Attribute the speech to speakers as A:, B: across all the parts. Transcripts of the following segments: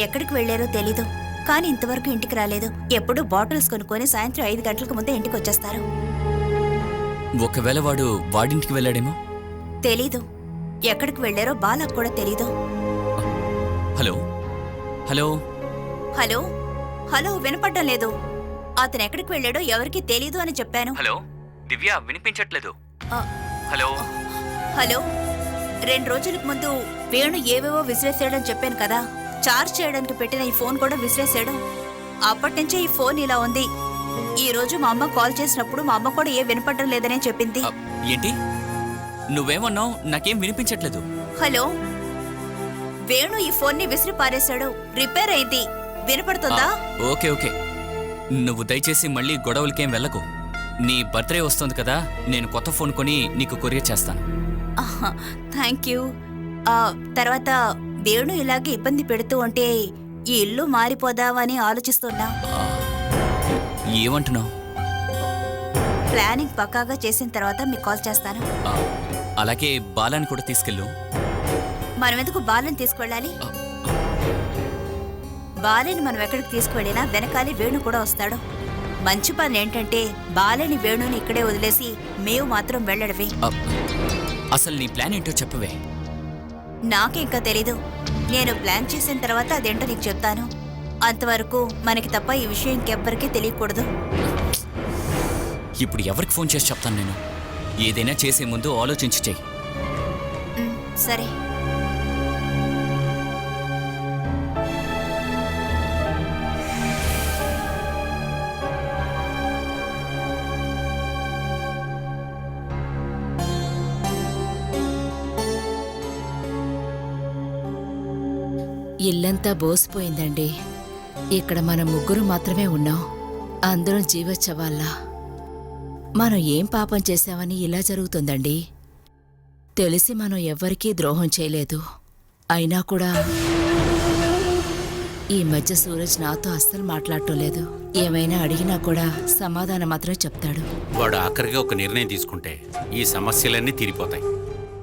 A: ఎక్కడికి వెళ్లారో తెలీదు, కానీ ఇంతవరకు ఇంటికి రాలేదు. ఎప్పుడు బాటిల్స్ కొనుక్కొని సాయంత్రం 5 గంటలకు ముందే ఇంటికి వచ్చేస్తారు.
B: ఒకవేళ వాడింటికి వెళ్ళాడేమో.
A: తెలీదు, ఎక్కడికి వెళ్లారో బాలకు కూడా తెలీదు.
B: హలో హలో
A: హలో హలో వినపడ్డం లేదు. అతను ఎక్కడికి వెళ్ళాడో ఎవరికీ తెలీదు అని చెప్పాను.
B: హలో దివ్య, వినిపించట్లేదు.
A: ఆ,
B: హలో
A: హలో 2 రోజులకు ముందు వేణు ఏవేవో విసిరేసాడని చెప్పాను కదా. చార్జ్ చేయడానికి పెట్టిన ఈ ఫోన్ కూడా విసిరేసాడు. అప్పటి నుంచే ఈ ఫోన్ ఇలా ఉంది. ఈ రోజు మా అమ్మ కాల్ చేసినప్పుడు మా అమ్మ కూడా వినపడడం లేదనే చెప్పింది.
B: ఏంటి నువ్వేమన్నావు? నాకేం వినిపించట్లేదు.
A: హలో, వేణు ఈ ఫోన్ ని విసిరి పారేశాడు. రిపేర్ అయింది. వినపడుతుందా?
B: ఓకే ఓకే, నువ్వు దయచేసి మళ్ళీ గొడవలకేం వెళ్ళకు. నీ బర్త్డే వస్తుంది కదా, నేను కొత్త ఫోన్ కొని నీకు కొరియర్ చేస్తాను.
A: Thank you. తర్వాత వేణు ఇలాగే ఇబ్బంది పెడుతూ ఉంటే ఈ ఇల్లు మారిపోదామని ఆలోచిస్తున్నా.
B: ఏమంటున్నావు?
A: ప్లానింగ్ పక్కాగా చేసిన తర్వాత మీకు కాల్ చేస్తాను.
B: అలాగే బాలాని కూడా తీసుకెళ్ళు.
A: మనం ఎందుకు బాలని తీసుకువెళ్ళాలి? బాలని మనం ఎక్కడికి తీసుకువెళ్ళినా వెనకాలే వేణు కూడా వస్తాడు. మంచి పని ఏంటంటే బాలని వేణుని ఇక్కడే వదిలేసి మేము మాత్రం వెళ్ళడమే.
B: అసలు నీ ప్లాన్ ఏంటో చెప్పవే.
A: నాకే ఇంకా తెలీదు. నేను ప్లాన్ చేసిన తర్వాత అదేంటో నీకు చెప్తాను. అంతవరకు మనకి తప్ప ఈ విషయం ఇంకెవ్వరికీ తెలియకూడదు.
B: ఇప్పుడు ఎవరికి ఫోన్ చేసి చెప్తాను నేను? ఏదైనా చేసే ముందు ఆలోచించి చెయ్యి.
A: సరే.
C: ఇల్లంతా బోసిపోయిందండి. ఇక్కడ మనం ముగ్గురు మాత్రమే ఉన్నాం. అందరం జీవోత్సవాల్లా. మనం ఏం పాపం చేశామని ఇలా జరుగుతుందండి? తెలిసి మనం ఎవ్వరికీ ద్రోహం చేయలేదు. అయినా కూడా ఈ మధ్య సూరజ్ నాతో అస్సలు మాట్లాడటం లేదు. ఏమైనా అడిగినా కూడా సమాధానం మాత్రం చెప్తాడు.
D: వాడు ఆఖరిగా ఒక నిర్ణయం తీసుకుంటే ఈ సమస్యలన్నీ తీరిపోతాయి.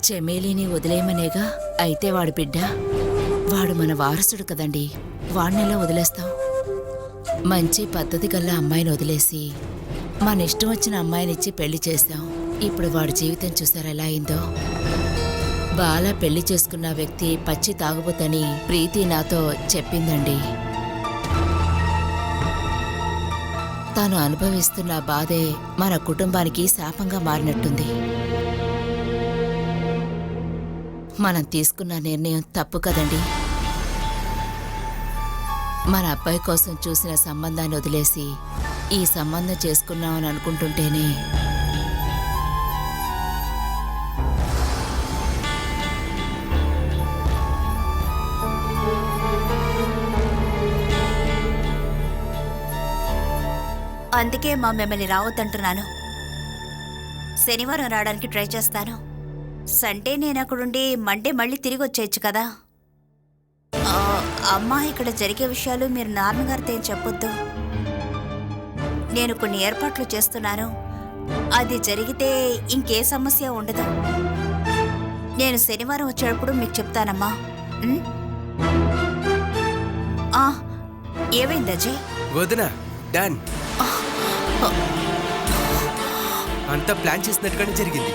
C: చెమేలిని వదిలేయమనేగా. అయితే వాడు బిడ్డ, వాడు మన వారసుడు కదండి. వాడినెలా వదిలేస్తాం? మంచి పద్ధతి గల్ల అమ్మాయిని వదిలేసి మన ఇష్టం వచ్చిన అమ్మాయినిచ్చి పెళ్లి చేశాం. ఇప్పుడు వాడి జీవితం చూసారు ఎలా అయిందో. బాల పెళ్లి చేసుకున్న వ్యక్తి పచ్చి తాగుబోతని ప్రీతి నాతో చెప్పిందండి. తాను అనుభవిస్తున్న బాధే మన కుటుంబానికి శాపంగా మారినట్టుంది. మనం తీసుకున్న నిర్ణయం తప్పు కదండి. మన అబ్బాయి కోసం చూసిన సంబంధాన్ని వదిలేసి ఈ సంబంధం చేసుకున్నామని అనుకుంటుంటేనే
A: అందుకే మా మిమ్మల్ని రావద్దంటున్నాను. శనివారం రావడానికి ట్రై చేస్తాను. సండే నేను అక్కడుండి మండే మళ్ళీ తిరిగి వచ్చేయచ్చు కదా. అమ్మా, ఇక్కడ జరిగే విషయాలు మీరు నాన్నగారితో ఏం చెప్పొద్దు. నేను కొన్ని ఏర్పాట్లు చేస్తున్నాను. అది జరిగితే ఇంకే సమస్య ఉండదు. నేను శనివారం వచ్చేటప్పుడు మీకు చెప్తానమ్మా. ఏమైంది అజయ్?
E: వదినా, డాన్ అంతా ప్లాన్ చేసినట్టుగానే జరిగింది.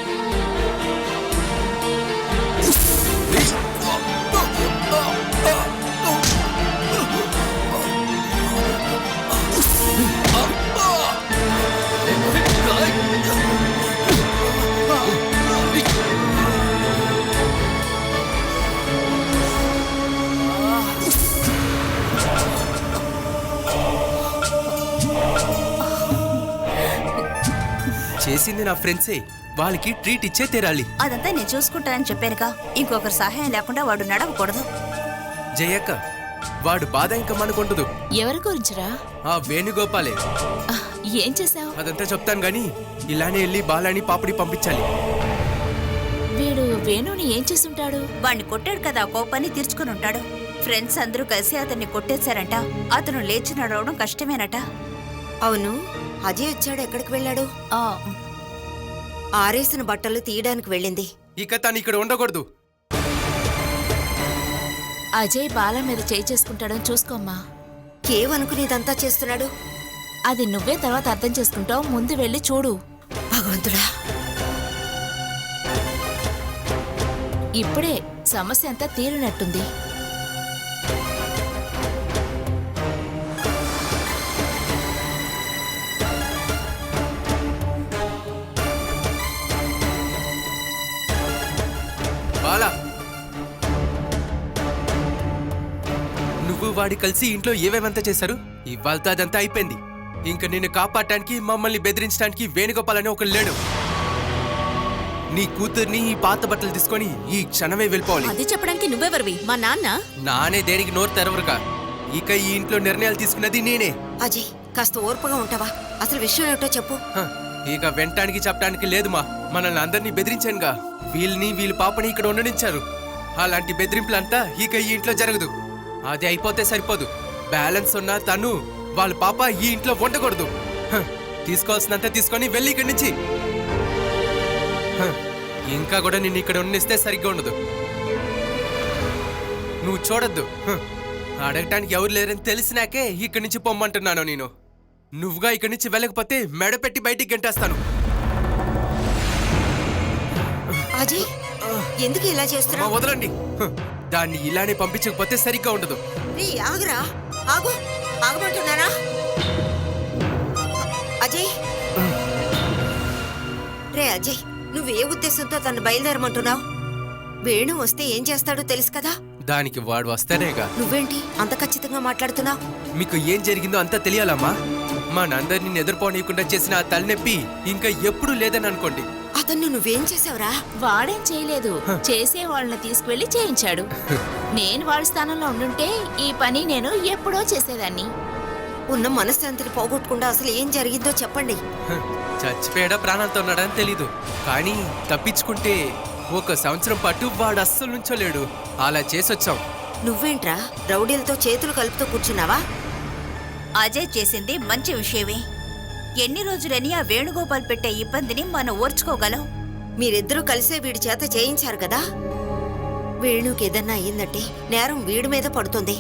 E: చేసింది నా ఫ్రెండ్సే. వాళ్ళకి ట్రీట్ ఇచ్చే తీరాలి.
A: అదంతా నేను చూసుకుంటానని చెప్పానుగా. ఇంకొకరి సహాయం లేకుండా వాడు నడవకూడదు.
E: జయక్క, వాడు బాధ ఇంకా మనకుండదు.
C: ఎవరి గురించిరా?
E: ఆ వేణుగోపాలే.
C: ఏం చేశావు?
E: అదంతా చెప్తాను గాని ఇలానే వెళ్ళి బాలాని పాపిడి పంపించాలి.
C: వీడు వేణుని ఏం చేసుంటాడు?
A: వాణ్ణి కొట్టాడు కదా, ఆ కోపాన్ని తీర్చుకుని ఉంటాడు. ఫ్రెండ్స్ అందరూ కలిసి అతన్ని కొట్టేశారంట. అతను లేచి నడవడం కష్టమేనట.
F: అవును, అజయ్ వచ్చాడు. ఎక్కడికి వెళ్ళాడు?
A: ఆ,
F: ఆరేసిన బట్టలు తీయడానికి వెళ్ళింది.
E: ఇక తను ఇక్కడ ఉండకూడదు.
C: అజయ్ బాల మీద చేయి చేసుకుంటాడని చూసుకోమ్మా.
F: కేవనుకునేదంతా చేస్తున్నాడు.
C: అది నువ్వే తర్వాత అర్థం చేసుకుంటావు. ముందు వెళ్ళి చూడు.
F: భగవంతుడా,
C: ఇప్పుడే సమస్య అంతా తీరినట్టుంది.
E: బాలా, నువ్వు వాడి కలిసి ఇంట్లో ఏవేమంతా చేశారు? ఇవాళతో అదంతా అయిపోయింది. ఇంక నిన్ను కాపాడటానికి, మమ్మల్ని బెదిరించడానికి వేణుగోపాల్ అని ఒకడు లేడు. నీ కూతుర్ని ఈ పాత బట్టలు తీసుకొని ఈ క్షణమే వెళ్ళిపోవాలి.
F: అది చెప్పడానికి నువ్వెవరివి? మా నాన్న.
E: నానే దేనికి నోరు తెరవరుగా. ఇక ఈ ఇంట్లో నిర్ణయాలు తీసుకున్నది నేనే.
F: అజయ్, కాస్త ఓర్పుగా ఉంటావా? అసలు విషయం ఏమిటో చెప్పు.
E: హ, ఇక వెంటానికి చెప్పడానికి లేదు మా. మనల్ని అందరినీ బెదిరించానుగా. వీళ్ళని వీళ్ళ పాపని ఇక్కడ ఉండనిచ్చారు. అలాంటి బెదిరింపులంతా ఇక ఈ ఇంట్లో జరగదు. అది అయిపోతే సరిపోదు. బ్యాలెన్స్ ఉన్న తను వాళ్ళ పాప ఈ ఇంట్లో ఉండకూడదు. హ, తీసుకోవాల్సినంత తీసుకొని వెళ్ళి ఇక్కడి నుంచి. హ, ఇంకా కూడా నిన్ను ఇక్కడ ఉండిస్తే సరిగ్గా ఉండదు. నువ్వు చూడొద్దు. హ, అడగటానికి ఎవరు లేరని తెలిసినాకే ఇక్కడి నుంచి పొమ్మంటున్నాను నేను. నువ్వుగా ఇక్కడి నుంచి వెళ్ళకపోతే మెడ పెట్టి బయటికి గంటేస్తాను.
F: అజయ్, ఎందుకు ఇలా
E: అమ్మా,
F: చేస్తున్నావు?
E: వదలండి. హ, దాన్ని ఇలానే పంపించకపోతే సరిగ్గా ఉండదు.
F: నీ ఆగురా, ఆగు, ఆగమంటున్నానా? అజయ్, రే అజయ్, నువ్వే ఉద్దేశంతో తను బయలుదేరమంటున్నావు? వేణు వస్తే ఏం చేస్తాడో తెలుసు కదా.
E: దానికి వాడు వస్తేనేగా.
F: నువ్వేంటి అంత ఖచ్చితంగా మాట్లాడుతున్నావు?
E: మీకు ఏం జరిగిందో అంతా తెలియాలమ్మా. మా నందరిని ఎదుర్కోనీయకుండా చేసిన ఆ తలనొప్పి ఇంకా ఎప్పుడూ లేదని అనుకోండి.
F: అతన్ని నువ్వేం చేసావురా?
C: వాడేం చేయలేదు. చేసే వాళ్ళని తీసుకువెళ్లి చేయించాడు. నేను వాళ్ళ స్థానంలో ఉండుంటే ఈ పని నేను ఎప్పుడో చేసేదాన్ని.
F: ఉన్న మనశ్శాంతిని పోగొట్టకుండా అసలు ఏం జరిగిందో చెప్పండి.
E: హ, చచ్చిపోయాడా ప్రాణాలతో ఉన్నాడని తెలీదు. కానీ తప్పించుకుంటే 1 సంవత్సరం పాటు వాడు అస్సలు నుంచోలేడు. అలా చేసొచ్చాం.
F: నువ్వేంట్రా రౌడీలతో చేతులు కలుపుతూ కూర్చున్నావా?
A: అజయ్ చేసింది మంచి విషయమే. ఎన్ని రోజులని ఆ వేణుగోపాల్ పెట్టే ఇబ్బందిని మనం ఓర్చుకోగలం?
F: మీరిద్దరూ కలిసే వీడి చేత చేయించారు కదా. వేణుకి ఏదన్నా అయ్యిందంటే నేరం వీడి మీద పడుతుంది.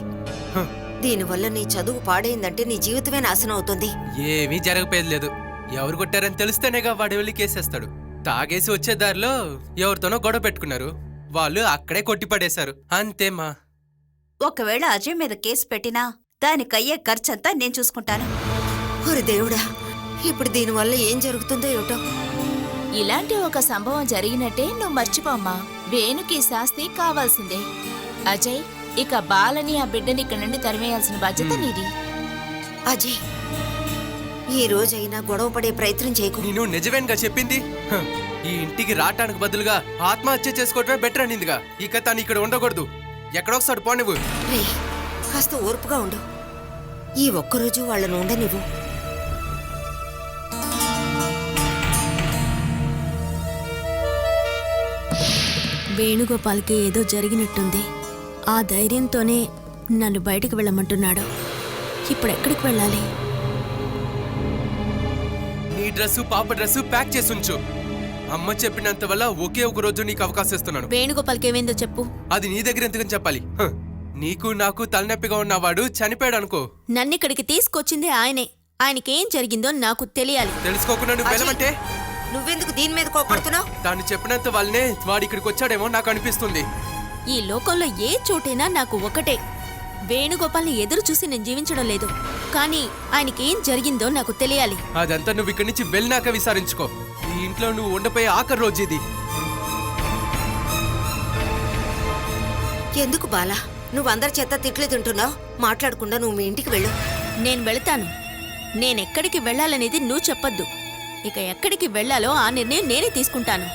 E: హ,
F: దీనివల్ల నీ చదువు పాడైందంటే నీ జీవితమే నాశనం అవుతుంది.
E: ఏమీ జరగపోయేది లేదు. ఎవరు కొట్టారని తెలిస్తేనేగా వాడు వెళ్ళి కేసేస్తాడు. తాగేసి వచ్చే దారిలో ఎవరితోనో గొడవ పెట్టుకున్నారు. వాళ్ళు అక్కడే కొట్టిపడేశారు. అంతేమా.
A: ఒకవేళ అజయ్ మీద కేసు పెట్టినా దానికయ్యే ఖర్చంతా నేను చూసుకుంటాను.
F: ఒరి దేవుడా, ఇప్పుడు దీనివల్ల ఏం జరుగుతుందో ఏమిటో.
C: ఇలాంటి ఒక సంభవం జరిగినట్టే నువ్వు మర్చిపోమ్మా. వేణుకి శాస్తి కావాల్సిందే. అజయ్, ఇక బాలని ఆ బిడ్డని ఇక్కడి నుండి తరిమేయాల్సిన బాధ్యత నీది.
F: అజయ్, ఈ రోజైనా గొడవ పడే ప్రయత్నం చేయకు.
E: నేను నిజమేనుగా చెప్పింది. హ, ఈ ఇంటికి రావటానికి బదులుగా ఆత్మహత్య చేసుకోవటమే బెటర్ అనిందిగా. ఇక తను ఇక్కడ ఉండకూడదు. ఎక్కడొకసారి పో నువ్వు.
F: రే, కాస్త ఓర్పుగా ఉండు. ఈ ఒక్కరోజు వాళ్ళను ఉండనివ్వు.
G: వేణుగోపాల్కి ఏదో జరిగినట్టుంది. ఆ ధైర్యంతోనే నన్ను బయటికి వెళ్ళమంటున్నాడు. ఇప్పుడు ఎక్కడికి వెళ్ళాలి?
E: నీ డ్రెస్సు, పాప డ్రెస్సు ప్యాక్ చేసి ఉంచు. అమ్మ చెప్పినంత వల్ల ఒకే ఒక రోజు నీకు అవకాశం ఇస్తున్నాను.
G: వేణుగోపాల్కి ఏమైందో చెప్పు.
E: అది నీ దగ్గర ఎందుకని చెప్పాలి? హ, నీకు నాకు తలనొప్పిగా ఉన్నవాడు చనిపోయాడు అనుకో.
G: నన్నిక్కడికి తీసుకొచ్చింది ఆయనే. ఆయనకేం జరిగిందో నాకు తెలియాలి.
E: తెలుసుకోకుండా నువ్వు వెళ్ళమంటే?
F: నువ్వెందుకు దీని మీద కోపడుతున్నావు?
E: తాను చెప్పినంత వల్లనే వాడు ఇక్కడికి వచ్చాడేమో నాకు అనిపిస్తుంది.
G: ఈ లోకంలో ఏ చోటైనా నాకు ఒకటే. వేణుగోపాల్ని ఎదురు చూసి నేను జీవించడం లేదు. కానీ ఆయనకేం జరిగిందో నాకు తెలియాలి.
E: అదంతా నువ్వు ఇక్కడి నుంచి వెళ్ళినాక విచారించుకో. ఈ ఇంట్లో నువ్వు ఉండపోయే ఆఖరి రోజు ఇది.
F: ఎందుకు బాలా నువ్వు అందరి చేత తిట్లు తింటున్నావు? మాట్లాడకుండా నువ్వు మీ ఇంటికి వెళ్ళు.
G: నేను వెళతాను. నేనెక్కడికి వెళ్ళాలనేది నువ్వు చెప్పొద్దు. ఇక ఎక్కడికి వెళ్ళాలో ఆ నిర్ణయం నేనే తీసుకుంటాను.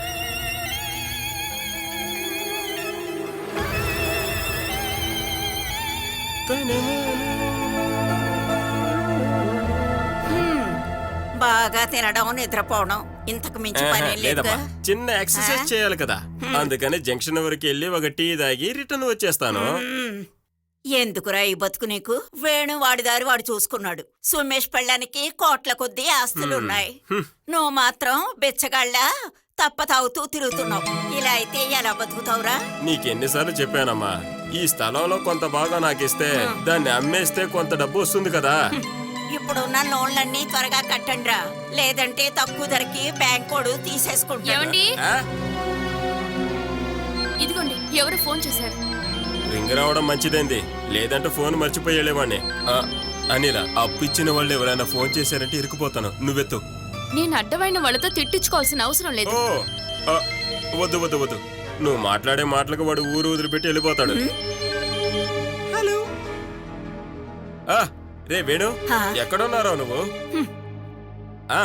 F: బాగా తినడం, నిద్రపోవడం, ఇంతకు మించి పని
H: లేదమ్మా, చిన్న ఎక్సర్సైజ్ చేయాలి కదా. అందుకని జంక్షన్ వరకు వెళ్ళి ఒక టీ తాగి రిటర్న్ వచ్చేస్తాను.
I: ఎందుకురా ఈ బతుకు నీకు? వేణు వాడి దారి వాడు చూసుకున్నాడు. సుమేష్ పెళ్ళానికి కోట్ల కొద్దీ ఆస్తులున్నాయి. నువ్వు మాత్రం బెచ్చగాళ్ళ తప్పతావుతూ తిరుగుతున్నావు. ఇలా అయితే ఎలా బతుకుతావురా?
H: నీకెన్నిసార్లు చెప్పానమ్మా, ఈ స్థలంలో కొంత భాగం నాకిస్తే దాన్ని అమ్మేస్తే కొంత డబ్బు వస్తుంది కదా.
I: ఇప్పుడున్న లోన్లన్నీ త్వరగా కట్టండిరా, లేదంటే తక్కువ ధరకి బ్యాంకోడు తీసేసుకుంటాడు.
H: ఆ?
G: ఇదిగోండి, ఎవరు ఫోన్ చేశారు?
H: రింగ్ రావడం మంచిదేంది, లేదంటే ఫోన్ మర్చిపోయి వెళ్ళేవాడిని. అనిల, అప్పిచ్చిన వాళ్ళు ఎవరైనా ఫోన్ చేశారంటే ఇరుకుపోతాను. నువ్వెత్తు.
G: నేను అడ్డమైన వాళ్ళతో తిట్టించుకోవాల్సిన అవసరం లేదు.
H: ఓ ఆ, వద్దు వద్దు వద్దు. నువ్వు మాట్లాడే మాటలకు వాడు ఊరు వదిలిపెట్టి వెళ్ళిపోతాడు. హలో. రే వేణు, ఎక్కడున్నారో నువ్వు? ఆ?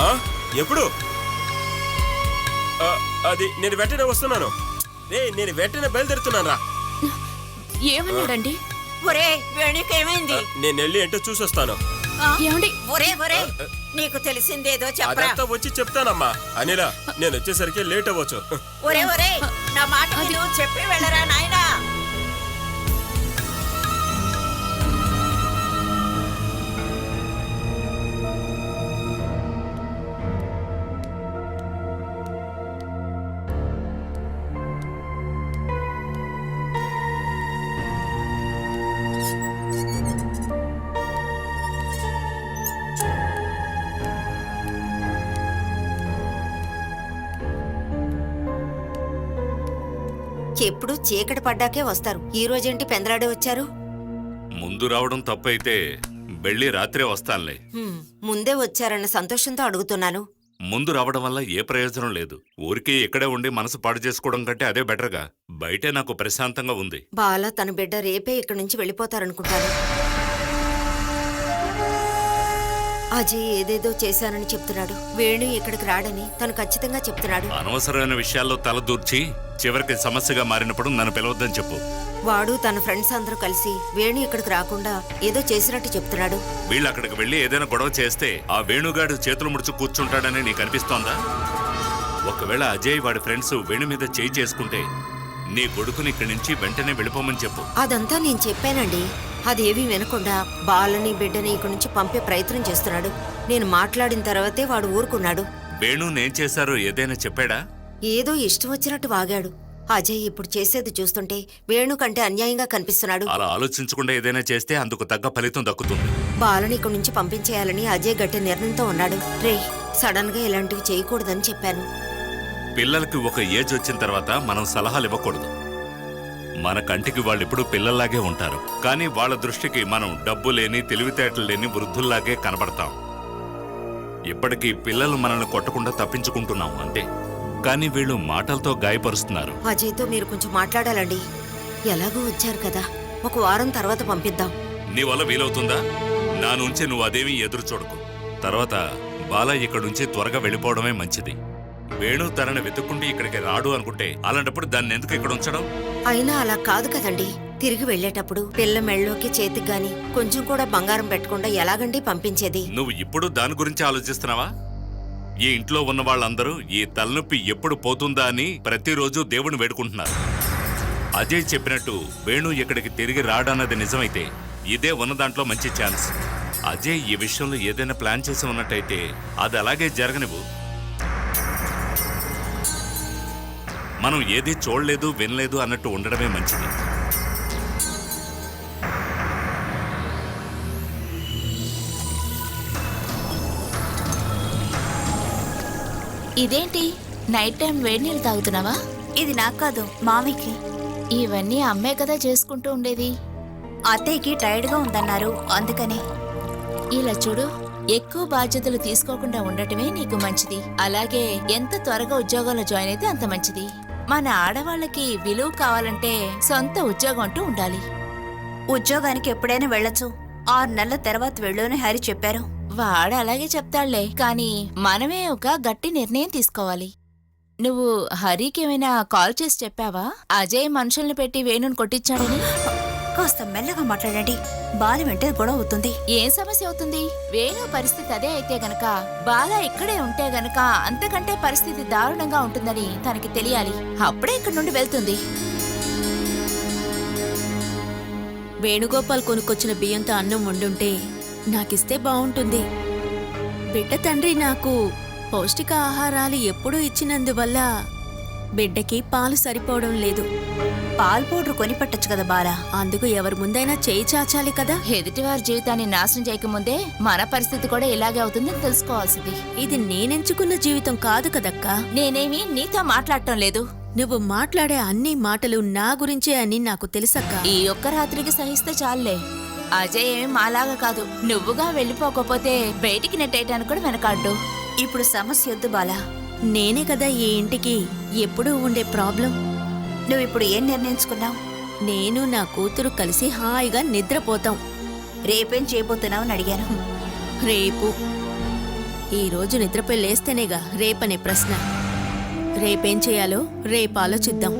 H: ఆ? ఎప్పుడు? అది నేను వెంటనే వస్తున్నాను. రే, నేను వెంటనే బయలుదేరుతున్నాను రా.
G: ఏమన్నాడండి?
I: ఒరే వేణుకేమైంది?
H: నేను వెళ్ళి ఏంటో చూసొస్తాను.
G: ఏమండి?
I: ఒరే నీకు తెలిసిందేదో చెప్పరా.
H: అదంతా వచ్చి చెప్తానమ్మా. అనిలా, నేను వచ్చేసరికి లేట్ అవ్వచ్చు.
I: ఒరే నా మాట విను, చెప్పి వెళ్ళరా నాయనా.
F: ఎప్పుడు చీకటి పడ్డాకే వస్తారు. ఈ రోజేంటి పెందలాడే వచ్చారు?
J: ముందు రావడం తప్పైతే వెళ్ళి రాత్రే వస్తానులే.
F: ముందే వచ్చారన్న సంతోషంతో అడుగుతున్నాను.
J: ముందు రావడం వల్ల ఏ ప్రయోజనం లేదు. ఊరికే ఇక్కడే ఉండి మనసు పాడు చేసుకోవడం కంటే అదే బెటర్గా. బయటే నాకు ప్రశాంతంగా ఉంది.
F: బాల తన బిడ్డ రేపే ఇక్కడి నుంచి వెళ్ళిపోతారనుకుంటాను. అజయ్ ఏదేదో చేశానని చెప్తున్నాడు. వేణు ఇక్కడికి రాడని తను ఖచ్చితంగా చెప్తున్నాడు.
J: అనవసరమైన విషయాల్లో తలదూర్చి చివరికి సమస్యగా మారినప్పుడు నన్ను పిలవద్దని చెప్పు.
F: వాడు తన ఫ్రెండ్స్ అందరూ కలిసి వేణు ఇక్కడికి రాకుండా ఏదో చేసినట్టు చెప్తున్నాడు.
J: వీళ్ళు అక్కడికి వెళ్ళి ఏదైనా గొడవ చేస్తే ఆ వేణుగాడు చేతులు ముడుచు కూర్చుంటాడని నీకు అనిపిస్తోందా? ఒకవేళ అజయ్ వాడి ఫ్రెండ్స్ వేణు మీద చేయి చేసుకుంటే నీ కొడుకుని ఇక్కడి నుంచి వెంటనే వెళ్ళిపోమని చెప్పు.
F: అదంతా నేను చెప్పానండి. అదేమీ వినకుండా బాలని బిడ్డని ఇక్కడి నుంచి పంపే ప్రయత్నం చేస్తున్నాడు. నేను మాట్లాడిన తర్వాతే వాడు ఊరుకున్నాడు.
J: వేణు నేను చేశారో ఏదైనా చెప్పాడా?
F: ఏదో ఇష్టం వచ్చినట్టు వాగాడు. అజయ్ ఇప్పుడు చేసేది చూస్తుంటే వేణు కంటే అన్యాయంగా కనిపిస్తున్నాడు.
J: అలా ఆలోచించకుండా ఏదైనా చేస్తే అందుకు తగ్గ ఫలితం దక్కుతుంది.
F: బాలని ఇక్కడి నుంచి పంపించేయాలని అజయ్ గట్టి నిర్ణయంతో ఉన్నాడు. రే, సడన్ గా ఇలాంటివి చేయకూడదని చెప్పాను.
J: పిల్లలకి ఒక ఏజ్ వచ్చిన తర్వాత మనం సలహాలు ఇవ్వకూడదు. మన కంటికి వాళ్ళిప్పుడు పిల్లల్లాగే ఉంటారు, కానీ వాళ్ళ దృష్టికి మనం డబ్బు లేని తెలివితేటలు లేని వృద్ధుల్లాగే కనబడతాం. ఇప్పటికీ పిల్లలు మనల్ని కొట్టకుండా తప్పించుకుంటున్నాం అంతే, కానీ వీళ్ళు మాటలతో గాయపరుస్తున్నారు.
F: అజయ్తో మీరు కొంచెం మాట్లాడాలండి. ఎలాగో వచ్చారు కదా, ఒక వారం తర్వాత పంపిద్దాం.
J: నీ వల్ల వీలవుతుందా? నా నుంచి నువ్వు అదేమీ ఎదురు చూడకు. తర్వాత బాల ఇక్కడి నుంచి త్వరగా వెళ్ళిపోవడమే మంచిది. వేణు తనని వెతుక్కుంటూ ఇక్కడికి రాడు అనుకుంటే అలాంటప్పుడు దాన్ని ఎందుకు ఇక్కడ ఉంచడం?
F: అయినా అలా కాదు కదండి. తిరిగి వెళ్లేటప్పుడు పిల్ల మెళ్ళలోకి చేతికి గాని కొంచెం కూడా బంగారం పెట్టకుండా ఎలాగండి పంపించేది?
J: నువ్వు ఇప్పుడు దాని గురించి ఆలోచిస్తున్నావా? ఈ ఇంట్లో ఉన్న వాళ్ళందరూ ఈ తలనొప్పి ఎప్పుడు పోతుందా అని ప్రతిరోజు దేవుని వేడుకుంటున్నారు. అజయ్ చెప్పినట్టు వేణు ఇక్కడికి తిరిగి రాడన్నది నిజమైతే ఇదే ఉన్న దాంట్లో మంచి ఛాన్స్. అజయ్ ఈ విషయంలో ఏదైనా ప్లాన్ చేసి ఉన్నట్టయితే అది అలాగే జరగనివ్వు. మనం ఏది చూడలేదు వినలేదు అన్నట్టు ఉండడమే మంచిది.
C: ఇదేంటి నైట్ టైం వేడి నీళ్ళు తాగుతున్నావా?
A: ఇది నాకు కాదు, మామికి.
C: ఇవన్నీ అమ్మే కదా చేసుకుంటూ ఉండేది.
A: అత్తయ్యకి టైర్డ్గా ఉందన్నారు, అందుకనే.
C: ఇలా చూడు, ఎక్కువ బాధ్యతలు తీసుకోకుండా ఉండటమే నీకు మంచిది. అలాగే ఎంత త్వరగా ఉద్యోగంలో జాయిన్ అయితే అంత మంచిది. మన ఆడవాళ్ళకి విలువ కావాలంటే సొంత ఉద్యోగం అంటూ ఉండాలి.
A: ఉద్యోగానికి ఎప్పుడైనా వెళ్ళొచ్చు, 6 నెలల తర్వాత వెళ్ళు అని హరి చెప్పారు.
C: వాడు అలాగే చెప్తాళ్లే, కానీ మనమే ఒక గట్టి నిర్ణయం తీసుకోవాలి. నువ్వు హరికేమైనా కాల్ చేసి చెప్పావా అజయ్ మనుషుల్ని పెట్టి వేణుని కొట్టించాడని?
A: కాస్త మెల్లగా మాట్లాడండి, బాల వెంటే గొడవ అవుతుంది.
C: ఏం సమస్య అవుతుంది? వేణు పరిస్థితి అదే అయితే గనక, బాల ఇక్కడే ఉంటే గనక అంతకంటే పరిస్థితి దారుణంగా ఉంటుందని తనకి తెలియాలి. అప్పుడే ఇక్కడి నుండి వెళ్తుంది.
G: వేణుగోపాల్ కొనుక్కొచ్చిన బియ్యంతో అన్నం వండుంటే నాకిస్తే బావుంటుంది. బిడ్డ తండ్రి నాకు పౌష్టిక ఆహారాలు ఎప్పుడూ ఇచ్చినందువల్ల బిడ్డకి పాలు సరిపోవడం లేదు.
A: పాల్ పౌడర్ కొని పట్టొచ్చు కదా బాలా.
G: అందుకు ఎవరి ముందైనా చేయి చాచాలి కదా.
C: ఎదుటివారి జీవితాన్ని నాశనం చేయకముందే మన పరిస్థితి కూడా ఇలాగే అవుతుందని తెలుసుకోవాల్సింది.
G: ఇది నేనెంచుకున్న జీవితం కాదు కదక్కా.
C: నేనేమి నీతో మాట్లాడటం లేదు.
G: నువ్వు మాట్లాడే అన్ని మాటలు నా గురించే అని నాకు తెలుసక్కా.
C: ఈ ఒక్క రాత్రికి సహిస్తే చాలులే. అజయ్ ఏమి మాలాగా కాదు. నువ్వుగా వెళ్ళిపోకపోతే బయటికి నెట్టేయటానికి కూడా వెనకాడ్డు.
A: ఇప్పుడు సమస్య వద్దు బాలా.
G: నేనే కదా ఈ ఇంటికి ఎప్పుడూ ఉండే ప్రాబ్లం.
A: నువ్వు ఇప్పుడు ఏం నిర్ణయించుకున్నావు?
G: నేను నా కూతురు కలిసి హాయిగా నిద్రపోతాం.
A: రేపేం చేయబోతున్నావు అని అడిగాను.
G: రేపు ఈ రోజు నిద్రపోయి లేస్తేనేగా రేపనే ప్రశ్న. రేపేం చేయాలో రేపు ఆలోచిద్దాం.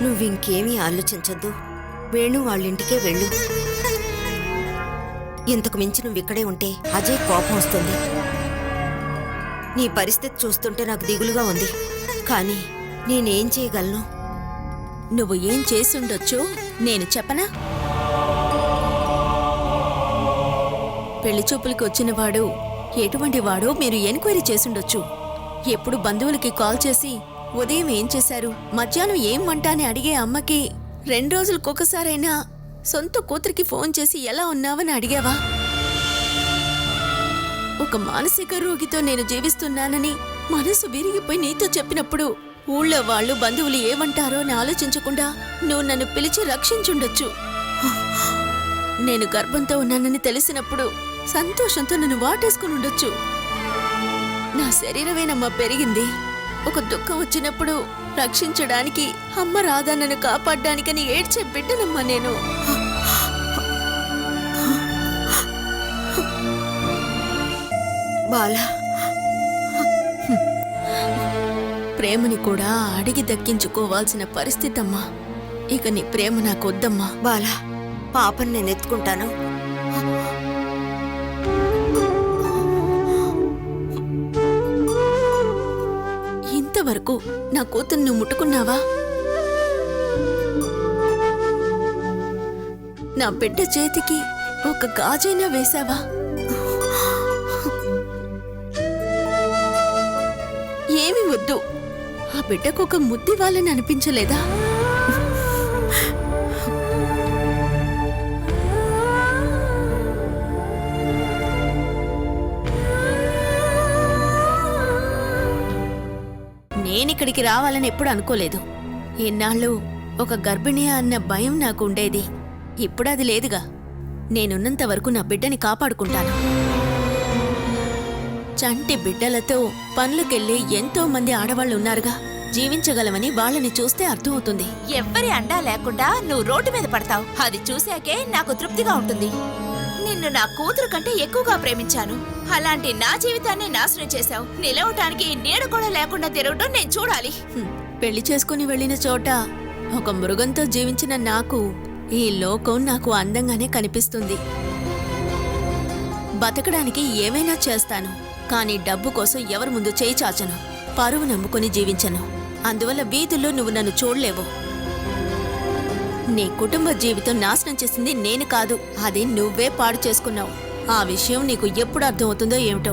F: నువ్వింకేమీ ఆలోచించొద్దు. వేణు వాళ్ళింటికే వెళ్ళు. ఇంతకు మించి నువ్విక్కడే ఉంటే అజయ్ కోపం వస్తుంది. నీ పరిస్థితి చూస్తుంటే నాకు దిగులుగా ఉంది. కానీ నేనేం చేయగలను?
G: నువ్వు ఏం చేసుండొచ్చో నేను చెప్పనా? పెళ్లి చూపులకి వచ్చినవాడు ఎటువంటి వాడో మీరు ఎంక్వైరీ చేసుండొచ్చు. ఎప్పుడు బంధువులకి కాల్ చేసి ఉదయం ఏం చేశారు, మధ్యాహ్నం ఏం వంట అని అడిగే అమ్మకి 2 రోజులకొకసారైనా సొంత కూతురికి ఫోన్ చేసి ఎలా ఉన్నావని అడిగావా? ఒక మానసిక రోగితో నేను జీవిస్తున్నానని మనసు విరిగిపోయి నీతో చెప్పినప్పుడు ఊళ్ళో వాళ్ళు బంధువులు ఏమంటారో అని ఆలోచించకుండా నువ్వు నన్ను పిలిచి రక్షించుండొచ్చు. నేను గర్భంతో ఉన్నానని తెలిసినప్పుడు సంతోషంతో నన్ను వాటేసుకుని ఉండొచ్చు. నా శరీరమేనమ్మా పెరిగింది. ఒక దుఃఖం వచ్చినప్పుడు రక్షించడానికి అమ్మ రాదా నన్ను కాపాడ్డానికని ఏడ్చే బిడ్డనమ్మా నేను.
F: బాలా,
G: ప్రేమని కూడా అడిగి దక్కించుకోవాల్సిన పరిస్థితి అమ్మా. ఇక నీ ప్రేమ నాకొద్దమ్మా.
F: బాలా, పాపని నేను ఎత్తుకుంటాను.
G: ఇంతవరకు నా కూతురు నువ్వు ముట్టుకున్నావా? నా బిడ్డ చేతికి ఒక గాజైనా వేశావా? ఏమి వద్దు, ఆ బిడ్డకు ఒక ముద్దివ్వాలని అనిపించలేదా? నేనిక్కడికి రావాలని ఎప్పుడు అనుకోలేదు. ఇన్నాళ్ళు ఒక గర్భిణి అన్న భయం నాకు ఉండేది. ఇప్పుడు అది లేదుగా. నేనున్నంత వరకు నా బిడ్డని కాపాడుకుంటాను. చంటి బిడ్డలతో పనులకెళ్ళి ఎంతో మంది ఆడవాళ్లు ఉన్నారుగా. జీవించగలమని వాళ్ళని చూస్తే అర్థమవుతుంది.
C: ఎవ్వరి అండా లేకుండా నువ్వు రోడ్డు మీద పడతావు. అది చూశాకే నాకు తృప్తిగా ఉంటుంది. నిన్ను నా కూతురు కంటే ఎక్కువగా ప్రేమించాను. అలాంటి నా జీవితాన్ని నాశనం చేశావు. నిలవటానికి నీడ కూడా లేకుండా తిరగడం నేను చూడాలి.
G: పెళ్లి చేసుకుని వెళ్ళిన చోట ఒక మృగంతో జీవించిన నాకు ఈ లోకం నాకు అందంగానే కనిపిస్తుంది. బతకడానికి ఏమైనా చేస్తాను, కానీ డబ్బు కోసం ఎవరి ముందు చేయి చాచను. పరువు నమ్ముకుని జీవించను. అందువల్ల వీధుల్లో నువ్వు నన్ను చూడలేవు. నీ కుటుంబ జీవితం నాశనం చేసింది నేను కాదు, అది నువ్వే పాడు చేసుకున్నావు. ఆ విషయం నీకు ఎప్పుడు అర్థమవుతుందో ఏమిటో.